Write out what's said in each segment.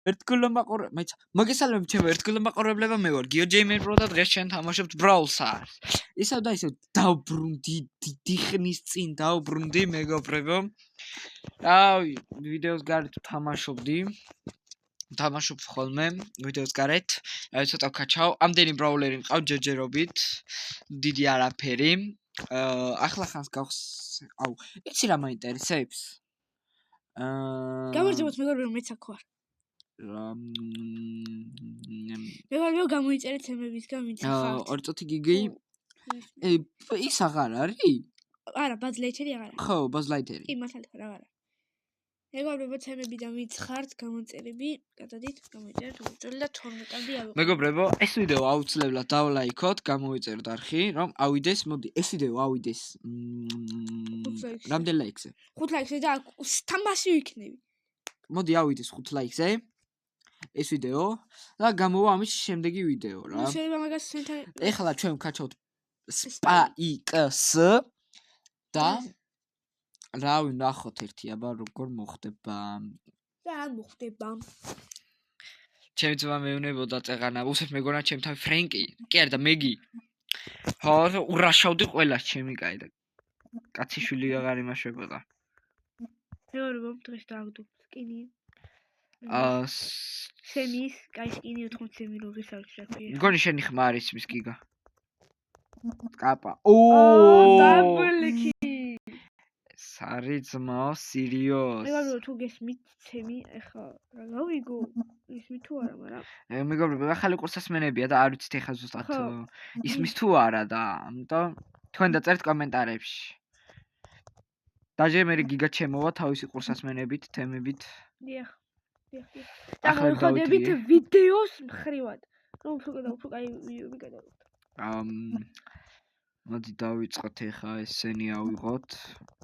ერთგულო მაყურე, მოგესალმებით ჩემო ერთგულო მაყურებლებო, მე ვარ GeoJamer Pro და დღეს ჩვენ თამაშობთ Brawl Stars. ისევ და ისევ დავბრუნდი დიდი ხნის წინ დავბრუნდი მეგობრებო. ვიდეოს გარეთ თამაშობდი. თამაშობ ხოლმე ვიდეოს გარეთ. ცოტა ვქაჩავ. ამდენი ბრაულერი მყავ ჯერჯერობით. დიდი არაფერი. ახლა ხანს გახს, იცი რა მაინტერესებს? გამარჯობათ მეგობრებო, მეც აქ ვარ. მეგობრებო, გამოიწერეთ თემებისგან ვინც ხართ. 2 წუთი გიგი. ის აღარ არის? არა, ბაზლაიტერი აღარა. ხო, ბაზლაიტერი. კი, მართალია აღარა. მეგობრებო, თემებიდან ვინც ხართ, გამოწერები, გადადით, გამოიწერეთ უწელი და 12-მდე ავიღოთ. მეგობრებო, ეს ვიდეო აუცილებლად დავლაიქოთ, გამოიწეროთ არხი, რომ ავიდეს, მოდი, ეს ვიდეო ავიდეს. რამდენ ლაიქზე? 5 ლაიქზე და თამაში ვიქნები. მოდი ავიდეს 5 ლაიქზე. ეს ვიდეო და გამოვა ამის შემდეგი ვიდეო რა. შეიძლება მაგას სენთან ეხლა ჩვენ ვქაჩავთ Spikes და რავი ნახოთ ერთი აბა როგორ მოხდება. და არ მოხდება. ჩემი ძმა მეუნებოდა წეღანა, უსეთ მეგონა ჩემთან ფრენკი. კი არა და მეგი. ხო, ურაშავდი ყველას ჩემი კაი და კაციშვილი აღარ იმაშვებოდა. მეგობრებო, დღეს დააგდობ სკინი. სემის, კაი სკინი 80 სემი როგორ საერთოდ. მგონი შენი ხმა არის მის გიგა. კაპა. დაბლიკი. სარი ძმა, სერიოზ. მეგობრებო, თუ გესმით სემი, ეხლა რა გავიგო? ისმის თუ არა, მაგრამ მეგობრებო, ახალი კურსასმენებია და არ ვიცით ეხლა ზუსტად ისმის თუ არა და ამიტომ თქვენ დაწერთ კომენტარებში. დაჟე მე გიგა ჩემოვა თავისი კურსასმენებით, თემებით. დიახ. და მოხდებით ვიდეოს მხრივად. რომ უფრო კაი ვიდეოები გადავიღოთ. მოდი დავიწყოთ ეხა ესენი ავიღოთ.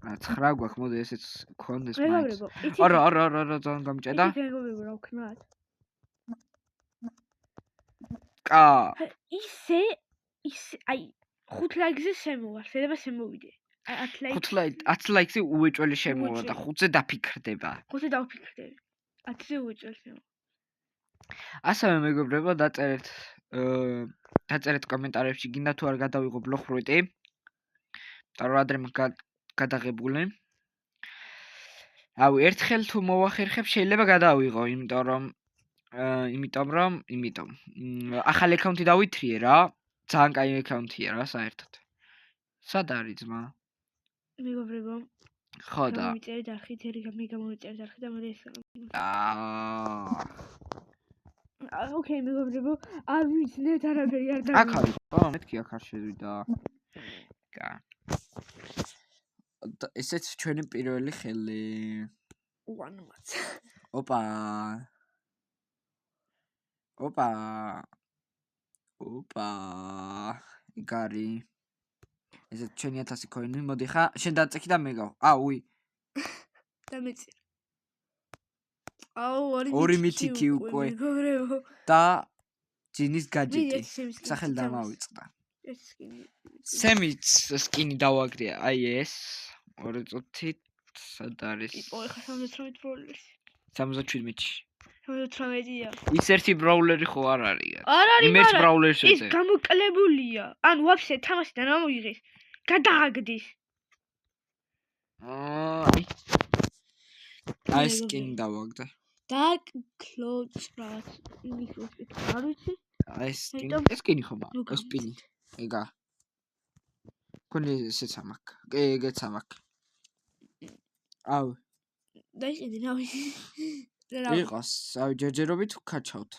რა 9 გვაქვს, მოდი ესეც გქონდეს მაინც. მეგობრებო, არა, ძალიან გამჭედა. მეგობრებო, რა ვქნათ? კა. ისე აი 5 ლაიქზე შემოვა, შეიძლება შემოვიდე. 10 ლაიქზე უეჭველი შემოვა და 5-ზე დაფიქრდება. 5-ზე დავფიქრდები. 10-ზე უეჭველი შემოვა. ასევე მეგობრებო, დაწერეთ კომენტარებში გინდა თუ არ გადავიღო ბლოხრუიტი. და რა ადრე გადაღებული. ერთხელ თუ მოვახერხებ შეიძლება გადავიღო, იმიტომ რომ ახალი აკაუნტი დავითრიე რა. ძალიან კაი აკაუნტია რა საერთოდ. სად არის ძმა? მეგობრებო, ხო და გამიწერეთ არხით, გამიწერეთ არხით და მე ეს ოკეი, მეგობრებო, არ ვიცნეთ არაფერი არ და აქ არის, ხო, მეთქი აქ არ შევიდა. კა. ესეც ჩვენი პირველი ხელი. უანმაც. ოპა. იგარი. ესეც ჩვენი 1000 კოინი, მოდი ხა, შენ დაწექი და მეგავ. უი. და მეცი. ორი მითიკი უკვე. მეგობრებო. და ჯინის გაჯეტი. სახელი დამავიწყდა. ეს სკინი. სემიც სკინი დავაგრია. აი ეს 2 წუთით სად არის? იპო, ეხა 78 ბროულერი. 77-ში. 78-ია. ის ერთი ბრაულერი ხო არ არის? არ არის, იმ ერთ ბრაულერს ის გამოკლებულია. ანუ ვაფშე თამაშიდან ამოიღეს. გადააგდის. აი სკინი დავაგდა. Dark Clouds რაც არ ვიცი. აი ეს სკინი ხომა, სპინი. ეგა. კონი ესეც ამაკ. ეგეც ამაკ. დაიჭედი რავი. იყოს, ჯერჯერობით ვქაჩავთ.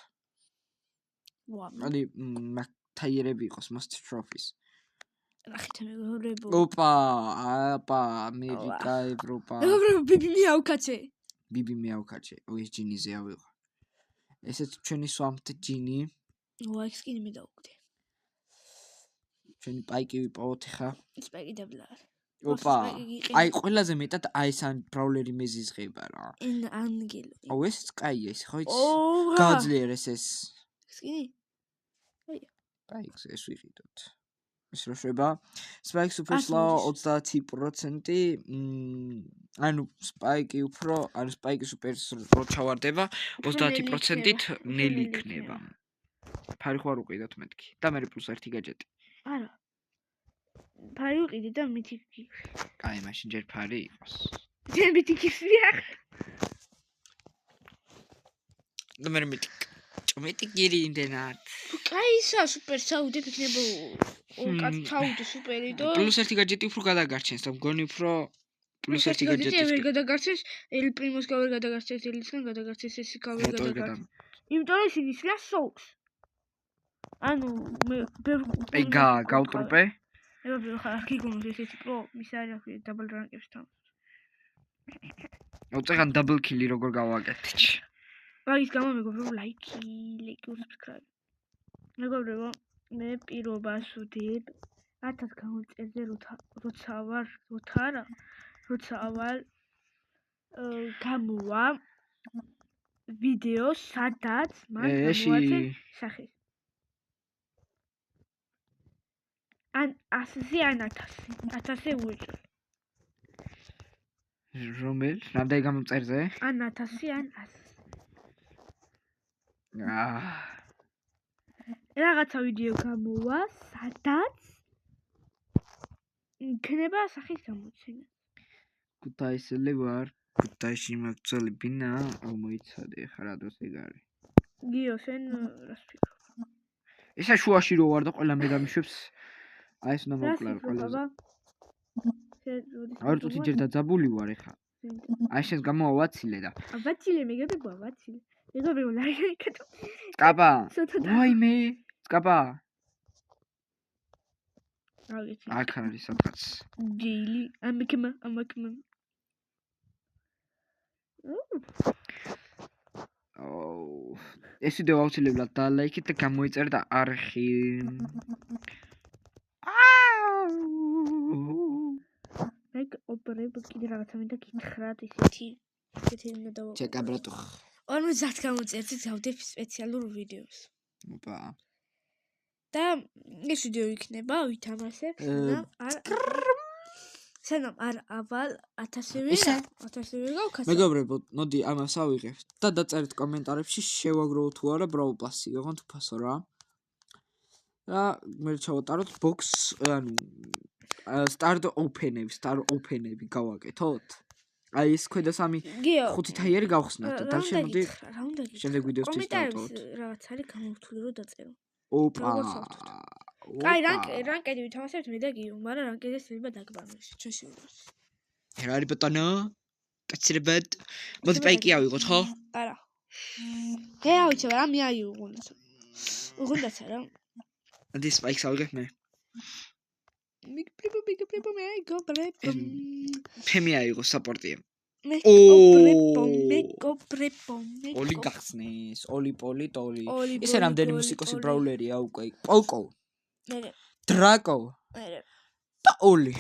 მოდი თაიერები იყოს most trophies. ნახეთ მეგობრებო. ამერიკა, ევროპა. მეგობრებო, ბიბი მეავკაცე. ბიბი მეავკაცე. ეს ჯინიზე ავიღო. ესეც ჩვენი სვამთ ჯინი. აი სკინი მე დავუგდე. ჩვენი პაიკი ვიპოვოთ ხა. სპაიკი დაბლარ. აი ყველაზე მეტად აი ეს ან ბრაულერი მეზიზღება რა. ანგელო. ეს კაია ეს ხო იცი? გაძლიერეს ეს. სკინი? აი ეს ვიყიდოთ. ის რო შვება. Spike Superstar 30%, ანუ Spike უფრო, ანუ Spike Super რო ჩავარდება 30%-ით ნელი იქნება. ფარი ხო არ უყიდოთ მეთქი და მე პლუს 1 გაჯეტი. არა. ფარი უყიდე და მითიკი. აი, მაშინ ჯერ ფარი იყოს. ჯერ მითიკია. და მე მითიკი გირინდენად. კაი ისა სუპერ საუდე იქნება კაც საუდე სუპერი და პლუს 1 გაჯეტი უფრო გადაგარჩენს და მგონი უფრო პლუს 1 გაჯეტი. ვერ გადაგარჩენს, ელ პრიმოს გავერ გადაგარჩენს, ელისგან გადაგარჩენს, ეს გავერ გადაგარჩენს. იმიტომ რომ ისინი ისრა სოუს. ანუ მე აი გავტრუპე. ება ხარ გიგონოს ესეთი პრო, მის არის ახლა დაბლ რანკებს თან. უწეგან დაბლ კილი როგორ გავაკეთე. მაგის გამო მეგობრებო ლაიქი, subscribe. მეგობრებო, მე პირობას ვდებ 1000 გამოწერზე როცა ვარ გამოვა ვიდეო სადაც მან გამოაწერე სახე. ან 100-ზე ან 1000-ზე უეჭვი. რომელ? რამდენი გამოწერზე? ან 1000-ზე ან 100. რაღაცა ვიდეო გამოვა, სადაც იქნება სახის გამოცემა. გუთაისელი ვარ, გუთაისში მაგწოლებინა, მოიცადე ხა რა დროს ეგ არის. გიოსენ რას ფიქრობ? ესა შუაში რო ვარ და ყველა მე დამიშვებს. აი ეს უნდა მოვკლარო ყველაზე. არ წუთი ჯერ დაძაბული ვარ ეხა. აი შენს გამო ავაცილე და. ავაცილე მეგობრებო, ავაცილე. მეგობრებო, ლაიქი. წკაპა. ვაიმე, წკაპა. აქ არის სადღაც. ჯილი, ამკმა. ეს ვიდეო ავცილებლად დალაიქეთ და გამოიწერეთ და არხი. მეგობრებო, კიდე რაღაცა მინდა გითხრათ ისეთი უნდა დავაყო. ჩეკა ბრატო. 50 გამოწერეთ გავდებ სპეციალურ ვიდეოს. ოპა. და ეს ვიდეო იქნება ვითამაშებ სანამ არ ავალ 1000-ზე გავქასო. მეგობრებო, მოდი ამას ავიღებთ და დაწერეთ კომენტარებში შევაგროვოთ თუ არა Brawl Pass-ი, ოღონდ უფასო რა. და მე ჩავატაროთ box, ანუ start open-ები გავაკეთოთ. აი ეს ქვედა 5 თაიერი გავხსნათ და შემოდი შემდეგ ვიდეოს კომენტარებში რაღაც არის გამოვთვლი რომ დაწერო. ოპა. კაი, რანკედი ვითამაშებთ მე და გიო, მაგრამ რანკეზე შეიძლება დაგბანოს, ჩვენში ვიყოს. რა არის ბატონო? კაცრებად. მოდი პაიკი ავიღოთ, ხო? არა. ავიცე, რა მე აიღონდა. უღონდაცა რა. ადი სპაიქს ავიღებ მე. მიგპრებო მე აიღო. ფემი აიღო საპორტია. მეგობრებო. ოლი გახსნეს, ოლი პოლი ტოლი. ესე რამდენი მუსიკოსი ბრაულერია უკვე. პოლკო. დრაკო. და ოლი.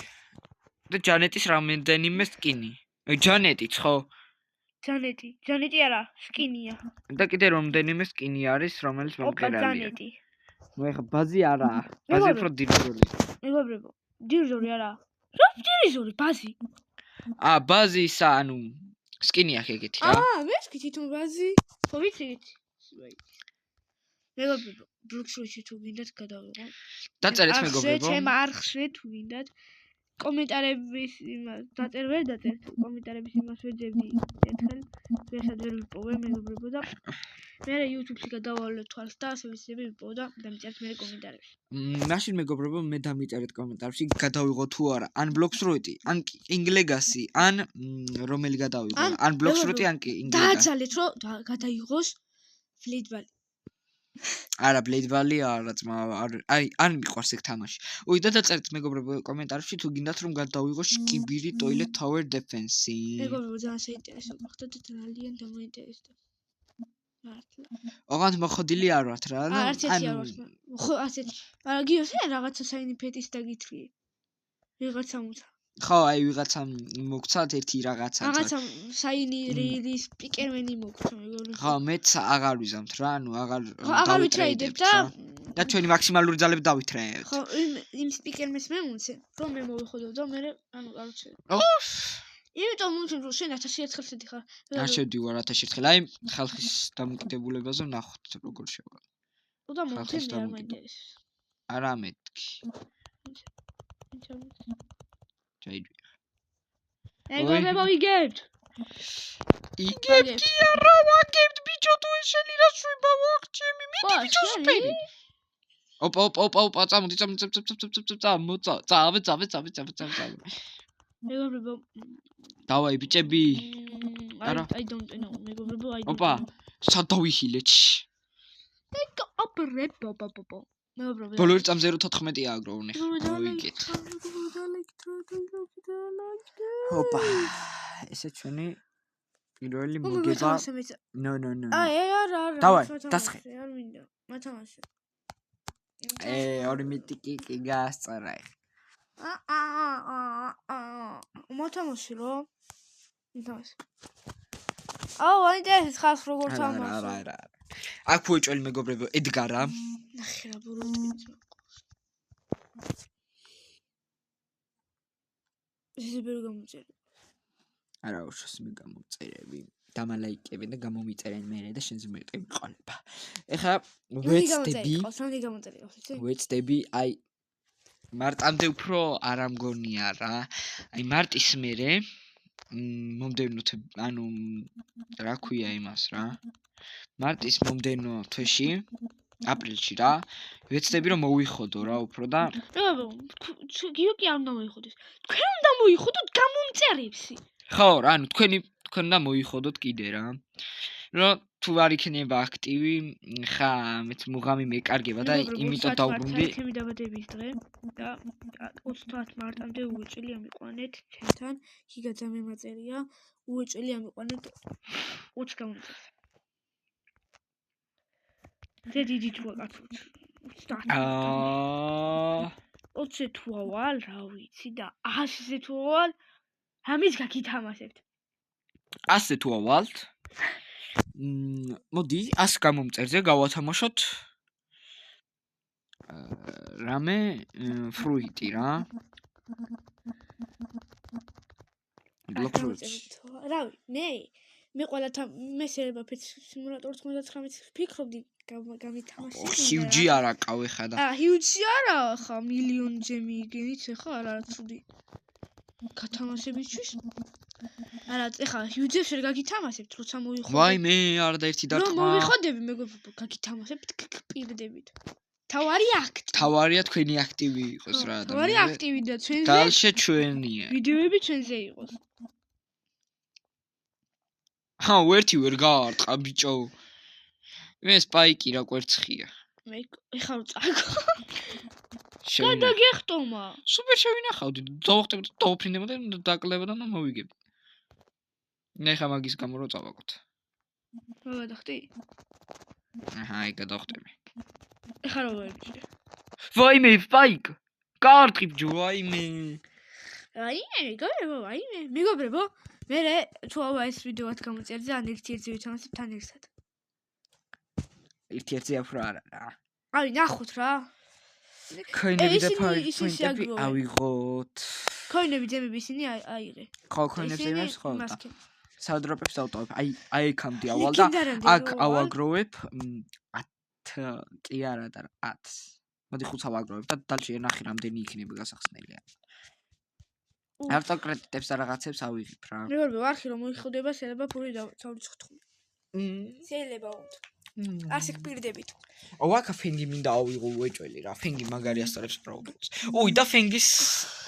და ჯანეტის რამდენიმე სკინი. ჯანეტიც ხო? ჯანეტი არა, სკინია. და კიდე რამდენიმე სკინი არის, რომელიც მომყერალია. ჯანეტი. ნუ ეხა ბაზი არა. ბაზი უფრო დირიზორი. მეგობრებო, დირიზორი არა. რა დირიზორი ბაზი? ბაზი ისა, ანუ სკინი აქვს ეგეთი რა. მე ვსკი თვითონ ბაზი. ხო ვიცით? მეგობრებო, ბლოგში თუ გინდათ გადავიღო. დაწერეთ მეგობრებო. ჩემ არხზე თუ გინდათ კომენტარების იმას დაწერ ვერ დაწერთ კომენტარების იმას ვეძებდი ერთხელ ვერსად ვერ ვიპოვე მეგობრებო და მე YouTube-ში გადავალე თვალს და ასე ვიცები ვიპოვო და დამიწერეთ მე კომენტარებში. მაშინ მეგობრებო მე დამიწერეთ კომენტარებში გადავიღო თუ არა ან Blox Route ან King Legacy ან რომელი გადავიღო ან Blox Route ან King Legacy. დააძალეთ რომ გადაიღოს Blade Valley. არა Blade Valley არა ძმა აი არ მიყვარს ეგ თამაში. უი და დაწერეთ მეგობრებო კომენტარებში თუ გინდათ რომ გადავიღო Skibidi Toilet Tower Defense-ი. მეგობრებო ძალიან საინტერესო გახდა და ძალიან დამოინტერესდა. მართლა. ოღონდ მოხდილი არ ვართ რა. ანუ ხო ასეთი. არა გიოსე რაღაცა საინი ფეტის დაგითხრიე. ვიღაცა მოცა. ხო აი ვიღაცა მოგცათ ერთი რაღაცა. რაღაცა საინი რის სპიკერმენი მოგცა მეგობრებო. ხო მეც აღარ ვიზამთ რა, ანუ აღარ ვიცრაიდებ და და ჩვენი მაქსიმალური ძალები დავითრეთ. ხო, იმ სპიკერმეს მე მომცე, რომ მე მოვიხოდო და მე ანუ არჩე. იმიტომ მომცე რომ შენ 1000 ხელსედი ხარ. არ შევდივარ 1000 ხელ. აი ხალხის დამოკიდებულებაზე ნახოთ როგორ შევალ. და მომცე მე არ მაინტერესებს. არა მეთქი. ჩაიჯვი. ეგ ვიგებთ. იგებთ კი არა ვაგებთ ბიჭო თუ შენი რა შვება ვახჩემი მიდი ბიჭო სპერი. ოპა წამოდი მოწა წავე. მეგობრებო დავაი ბიჭები. არა I don't know მეგობრებო I don't ოპა სად დავიხილეთ? მეგობრებო ბოლო წამზე 0.14 აგროვნე. მოიგეთ. ოპა ესე ჩვენი პირველი მოგება. No. არა. დავაი დასხე. არ მინდა. მათამაშე. ორი მიტიკი კი გასწარა ეხა. მათამაშე რო? მათამაშე. აინტერესებს ხალხს როგორ თამაშობს. არა. აქ უეჭველი მეგობრებო ედგარა. ნახე რა ბურუტი. ეს ბერ გამოწერე. არა უშოს მე გამოწერები. დამალაიკები და გამომიწერენ მე და შენზე მეტყვი ყოლება. ეხლა ვეცდები აი მარტამდე უფრო არ ამგონია რა. აი მარტის მერე მომდევნო ანუ რა ქვია იმას რა. მარტის მომდევნო თვეში აპრილში რა ვეცდები რომ მოვიხოდო რა უფრო და გიოკი არ უნდა მოიხოდეს. თქვენ უნდა მოიხოდოთ გამომწერებში. ხო რა ანუ თქვენ უნდა მოიხოდოთ კიდე რა. რომ თუ არ იქნება აქტივი ხა მეც მუღამი მეკარგება და იმიტომ დავბრუნდი. თემი დაბადების დღე და 30 მარტამდე უეჭველი ამიყვანეთ ჩემთან. გიგა დამემაწერია. უეჭველი ამიყვანეთ 20 გამომწერს. დიდი თუა კაცო. 20 თუავალ რა ვიცი და 100 თუავალ ამის გაკითამაშებთ. 100 თუავალთ. მოდი 100 გამომწერზე გავათამაშოთ. რამე ფრუიტი რა. რავი, მე ყველათა მე შეიძლება სიმულატორ 99 ფიქრობდი გამითამაშე. ჰიუჯი არა ყავე ხა და. ჰიუჯი არა ხა მილიონჯე მიიგენით ხა არა ცუდი. გათამაშებისთვის. არა, ეხლა ჰიუჯებს ვერ გაგითამაშებთ, როცა მოვიხოდეთ. ვაი მე არ და ერთი დარტყმა. რომ მოვიხოდები მეგობრებო, გაგითამაშებთ პირდებით. თავარი აქტი. თავარია თქვენი აქტივი იყოს რა და. თავარი აქტივი და ჩვენზე. დალშე ჩვენია. ვიდეოები ჩვენზე იყოს. ვერთი ვერ გაარტყა ბიჭო. მე სპაიკი რა კვერცხია. მე ეხლა რო წაგო. შევინახავ. გადაგეხტომა. სუპერ შევინახავდი. დავხტებდი, დავფრინდებოდი და დაკლებოდა და მოვიგებდი. ნახა მაგის გამო რო წავაგოთ. რა გადახტი? აი გადახტები. ეხლა რო ვერჯი. ვაიმე სპაიკ. გაარტყი ბიჭო ვაიმე. მეგობრებო, მე თუ ეს ვიდეოත් გამოწერდი ან ერთ-ერთზე ვითამაშებ თან ერთად. ერთ-ერთზე უფრო არა რა. აი ნახოთ რა. ქოინები და პოინტები ავიღოთ. ქოინები ძემები ისინი აიღე. ხო ქოინებს იმებს ხო. საუდროპებს დავტოვებ. აი იქამდე ავალ და აქ ავაგროვებ 10 კი არა და 10. მოდი 5 ავაგროვებ და დალში ნახე რამდენი იქნება გასახსნელი. ავტოკრედიტებს და რაღაცებს ავიღებ რა. მეგობრებო, არხი რომ მოიხდება, შეიძლება პური დავიწყოთ. შეიძლება უნდა. ასეკ პირდებით. ვაკა ფენგი მინდა ავიღო უეჭველი რა. ფენგი მაგარი ასწორებს პრობლემს. ოი და ფენგის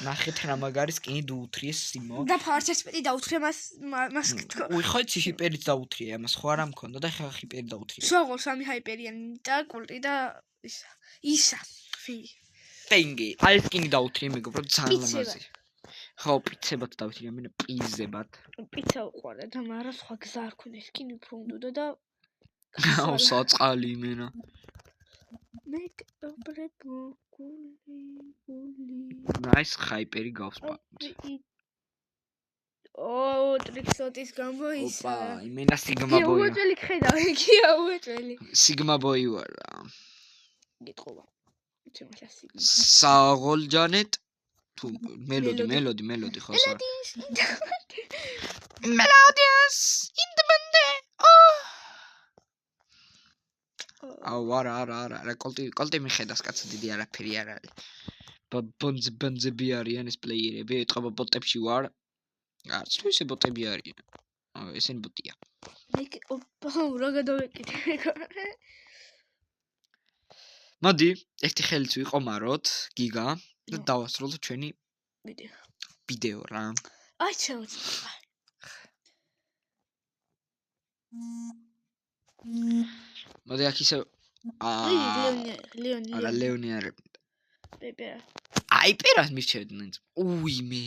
ნახეთ რა მაგარი სკინი დაუთრიეს სიმო. და ფარჩესპედი დაუთრია მას თქო. ოი ხოიცი ჰიპერიც დაუთრია ამას ხო არ ამქონდა და ხა ჰიპერი დაუთრია. შოღო სამი ჰაიპერიანი და კულტი და ისა. ფენგი. აი სკინი დაუთრია მეგობრო ძალიან ლამაზი. ხო პიცებად დავითრია მე პიზებად. პიცა უყვარდა და მაგრამ სხვა გზა არ ქონდა სკინი უფრო უნდა და აუ საწყალი მენა. მეგობრებო გული. ნაის ჰაიპერი გავს პაკეთ. ტრიქსოტის გამოისა. ოპა, იმენა სიგმა ბოი. უეჭველი ხედავ, იქია უეჭველი. სიგმა ბოი ვარ რა. გიტყობა. ჩემს ასიგ. საღოლჯანეთ თუ მელოდი ხო სა. Melodious in the Monday. არა კოლტი მიხედავს კაცო დიდი არაფერი არ არის. ბონძები არიან ეს პლეიერები, ეთყობა ბოტებში ვარ. არც თუ ისე ბოტები არიან. ესენი ბოტია. რა გადავეკიდე. მოდი, ერთი ხელით ვიყომაროთ გიგა და დავასრულოთ ჩვენი ვიდეო რა. აი შეუძლია. მოდი აქ ისე ლეონი არ პეპერა. აიპერას მირჩევდნენ. უიმე,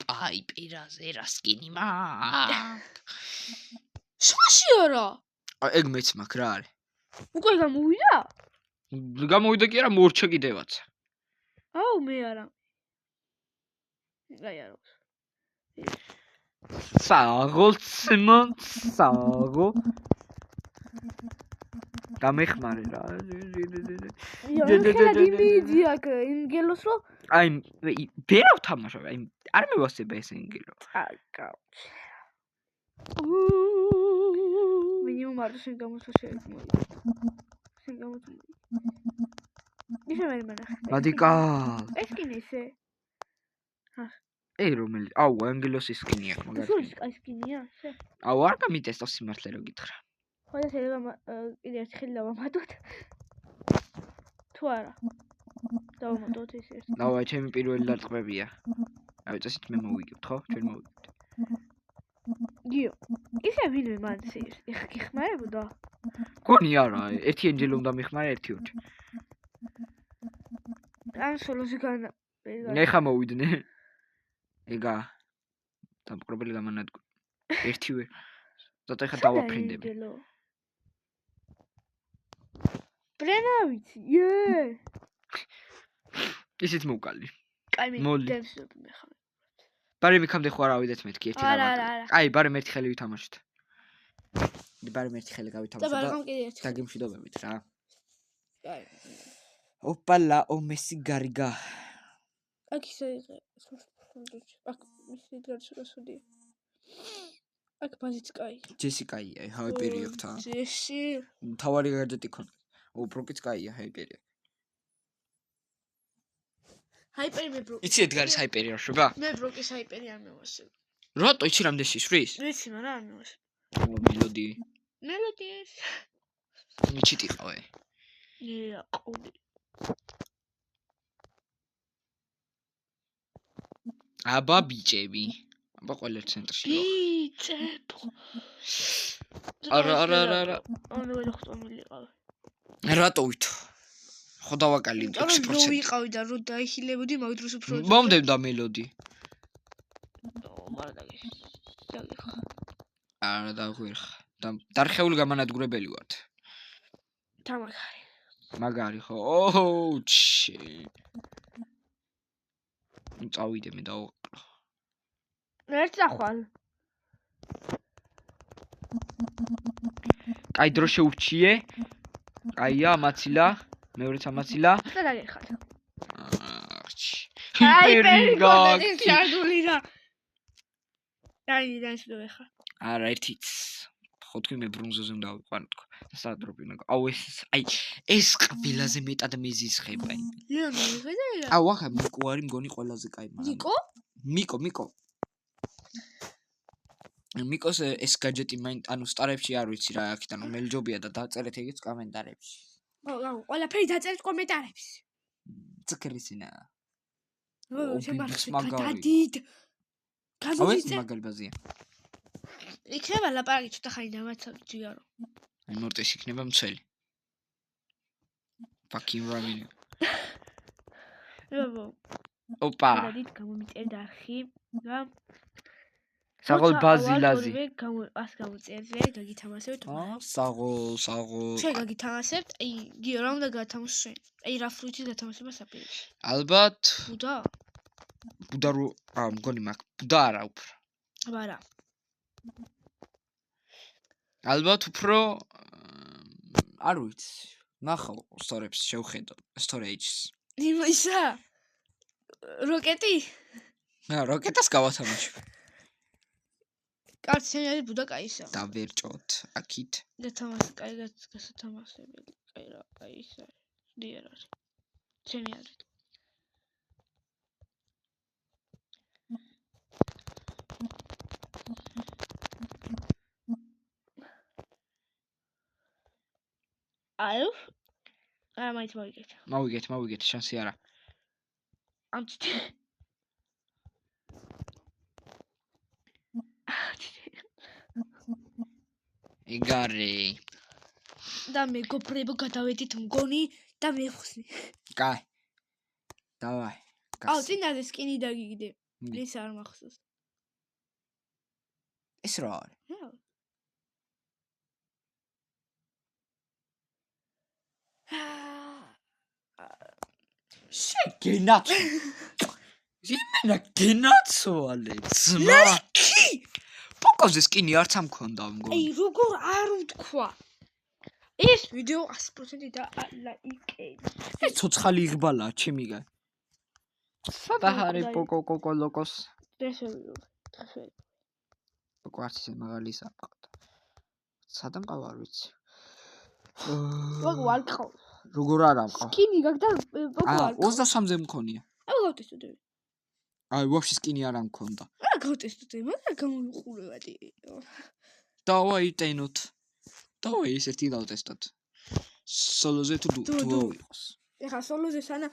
აიპერაზე რა სკინი მაქვს. შაში არა. ეგ მეც მაქვს რა არის. უკვე გამოვიდა? გამოვიდა კი არა, მორჩა კიდევაც. აუ მე არა. აი არა. საღო გამეხმარე რა. ხლა იმიდი აქ ინგელოს რო აი ვერავ თამაშობ, აი არ მევასება ეს ინგელო. აი გაუჩ. მინიმუმ არ შენ გამოსვა შეიძლება. შენ გამოსვა. ისე მე მანახე. რადიკალ. ეს კიდე ისე. ე რომელი? აუ ანგელოს სკინი აქვს მაგარი. სულ სკინია? აუ არ გამიტესტავ სიმართლე რო გითხრა. ხოდა შეიძლება კიდე ერთი ხელი დავამატოთ. თუ არა. დავამატოთ ეს ერთი. დავა ჩემი პირველი დარტყმებია. აი წესით მე მოვიგებთ ხო? ჩვენ მოვიგებთ. გიო. ისე ვინმე მან გიხმარებოდა? გონი არა, ერთი ენჯელი უნდა მიხმარე, ერთი ოჩ. ან სოლოზე განა. ნეხა მოვიდნენ. ეგა დამყრობელი გამანადგო. ერთივე. ზატა ხა დავაფრინდები. ბრენა ვიცი. ე. ისიც მოვკალი. კაი მე დევსობ მე ხარ. ბარი მიქამდე ხო არა ვიდეთ მეთქი ერთი არა. აი ბარი ერთი ხელი ვითამაშოთ. ბარი ერთი ხელი გავითამაშოთ და დაგემშვიდობებით რა. კაი. ოპალა ომესი გარიგა. აქ ისე იყე. აქ მისი გარშროსოდი. აქ ბაზიც კაი. ჯესი კაია, ჰაიპერი აქვს თან. ჯესი. თავარი გადეტი ქონდა. ბროკიც კაია, ჰაიპერი. ჰაიპერი მე ბროკი. იცი ედგარის ჰაიპერი არ შვება? მე ბროკის ჰაიპერი არ მევასებ. რატო იცი რამდენი შიშვის? ვიცი, მაგრამ არ მევასებ. მელოდი. მელოდიეს. მიჩიტი ყავე. ია, ყოდი. აბა ბიჭები. აბა ყველა ცენტრში. ბიჭებო. არა. ანუ ვერ ხტომილიყავ. რატო ვითო? ხო დავაკალი 6%. რო ვიყავი და რო დაიხილებოდი, მაგ დროს უფრო მომდებდა მელოდი. მარა დაგიხა. არა დაგვერხა. დარხეული გამანადგურებელი ვართ. თამაგარი. მაგარი ხო? ოუ ჩი. წავიდე მე დავაყრო. ერთ ახვალ. კაი დრო შეურჩიე. კაია, ამაცილა. მეორეც ამაცილა. და დაგიხარ. ჰიპერი გაგული რა. აი, დაიწყე ხა. არა, ერთიც. ხო თქვი მე ბრუნზოზე უნდა ვიყვანო თქო. საადროპინა. აუ ეს ყველაზე მეტად მეზისხება. ლეონი ხედა? აუ ახლა მიკო არის მგონი ყველაზე კაი მაგრამ. მიკო. მიკოს ეს გაჯეტი მაინ ანუ სტარებში არ ვიცი რა აქიდან მელჯობია და დაწერეთ ეგეც კომენტარებში. აუ, ყველაფერი დაწერეთ კომენტარებში. ცკრისინა. გადადით. გავიცე მაგარი ბაზია. იქნება ლაპარაკი ცოტა ხანი დამაცავ ჯიგარო. აი მორტეში იქნება მცველი. Fucking running. ოპა. გადადით გამომიწერდა არხი და საღოლ ბაზილაზი. ას გამოწერდე, გაგითამასებთ. საღოლ. ჩვენ გაგითამასებთ. აი, გიო რა უნდა გათამაშო შენ? აი რა ფრუიტის გათამაშება საპირეში. ალბათ. ბუდა რო მგონი მაქვს. ბუდა არა უფრო. არა. ალბათ უფრო არ ვიცი. ნახო სტორებს შევხედო storage-ს. ისა როკეტი? როკეტას გავათამაშო. კაც შენ არის ბუდა კაისა. დავერჭოთ აქით. გათამაშე კაიგად გასათამაშებელი. კაი რა, კაი ისა. დიერ არის. ჩემი არის. აუ მაინც მოვიგეთ შანსი არა. ამჩით იგარი. და მეგობრებო გადავედით მგონი და მეხსნი. კაი. დავაი. აუ წინაზე სკინი დაგიგდე. ის არ მახსოვს. ეს რა არის? შეგენაც. იმენა გენაცვალე ძმა. პოკოზე სკინი არც ამქონდა მგონი. აი როგორ არ ვთქვა. ეს ვიდეო 100% და ლაიკები. ეს ცოცხალი იღბალაა ჩემიგან. სადა არის პოკო ლოკოს? დღესვე. პოკო არც ისე მაგალი სამყარო. სადა მყავ არ ვიცი. პოკო არ ყავს. როგორ არ ამყავ? სკინი გაქვს და პოკო არ ყავს. 23-ზე მქონია. აუ გავტესტოდე. აი ვაფშე სკინი არ ამქონდა. არა გავტესტოდე, მაგრამ გამოვიყურებადი. დავაი ტენოთ. დავაი ეს ერთი დავტესტოთ. სოლოზე თუ დუო იყოს. ეხა სოლოზე სანა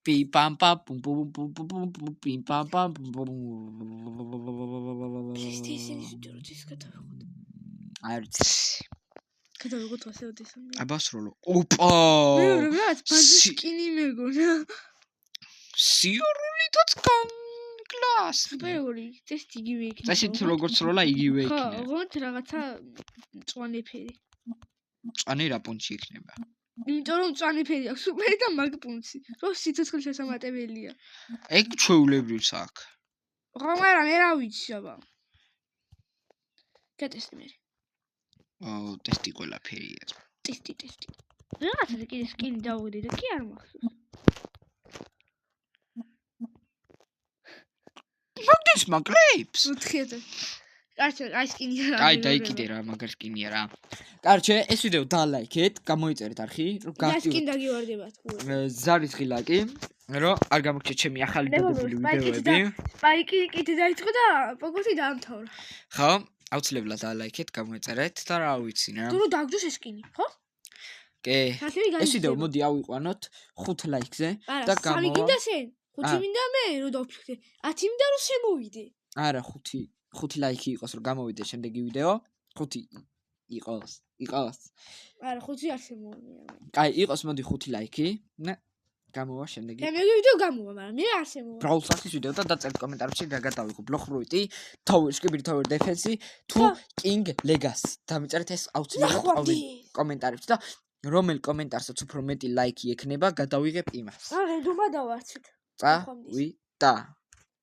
პი პამ პამ პუმ პუმ პუმ პუმ პუმ პი პამ პამ პუმ. PlayStation-ის ვიდეოთის გადავიღოთ. არც. გადავიღოთ ასე ოდესმე. აბასროლო. ოპა! მეორე რაც ბანდის სკინი მეგონა. სიორულითაც კლას. სუპერული, ტესტი იგივე იქნება. წესით როგორც როლა იგივე იქნება. ხო, ოღონდ რაღაცა მწვანე ფერი. მწვანე რა პუნჩი იქნება. იმიტომ რომ მწვანე ფერი აქვს სუპერი და მაგ პუნჩი. რო სიცოცხლე შესამატებელია. ეგ ჩვეულებრივს აქ. ხო, მაგრამ მე რა ვიცი აბა. გატესტი მე. ტესტი ყველაფერია. ტესტი. რაღაცაზე კიდე სკინი დავუგდი და კი არ მახსოვს. მაგდის მაგრეიპს. 4000. აი სკინი რა. აი დაიკიდე რა, მაგარ სკინია რა. კარჩე, ეს ვიდეო დალაიქეთ, გამოიწერეთ არხი, რომ და სკინ დაგივარდებათ. ზარის ღილაკი, რომ არ გამოგჩეთ ჩემი ახალი დადებული ვიდეოები. სპაიკი კიდე დაიწყო და პოკოთი დაამთავრა. ხო, აუცილებლად დალაიქეთ, გამოიწერეთ და რა ვიცი რა. თუ დაგჯოს ეს სკინი, ხო? კი. ეს ვიდეო მოდი ავიყვანოთ 5 ლაიქზე და გამოვა. სამი გინდა შენ? 5 მინდა მე რომ დავფიქრე. 10 მინდა რომ შემოვიდე. არა, 5 ლაიქი იყოს რომ გამოვიდე შემდეგი ვიდეო. 5 იყოს. არა, 5 არ შემოვიდა. კაი, იყოს მოდი 5 ლაიქი. და გამოვა შემდეგი. შემდეგი ვიდეო გამოვა, მაგრამ მე არ შემოვა. Brawl Stars-ის ვიდეო და დაწერთ კომენტარებში რა გადავიღო. ბლოხბრუიტი, Tower, Skibidi Tower Defense თუ King Legacy. დამიწერეთ ეს აუცილებლად კომენტარებში და რომელ კომენტარსაც უფრო მეტი ლაიქი ექნება, გადავიღებ იმას. არა, დუმა დავარჩით. წავიდა.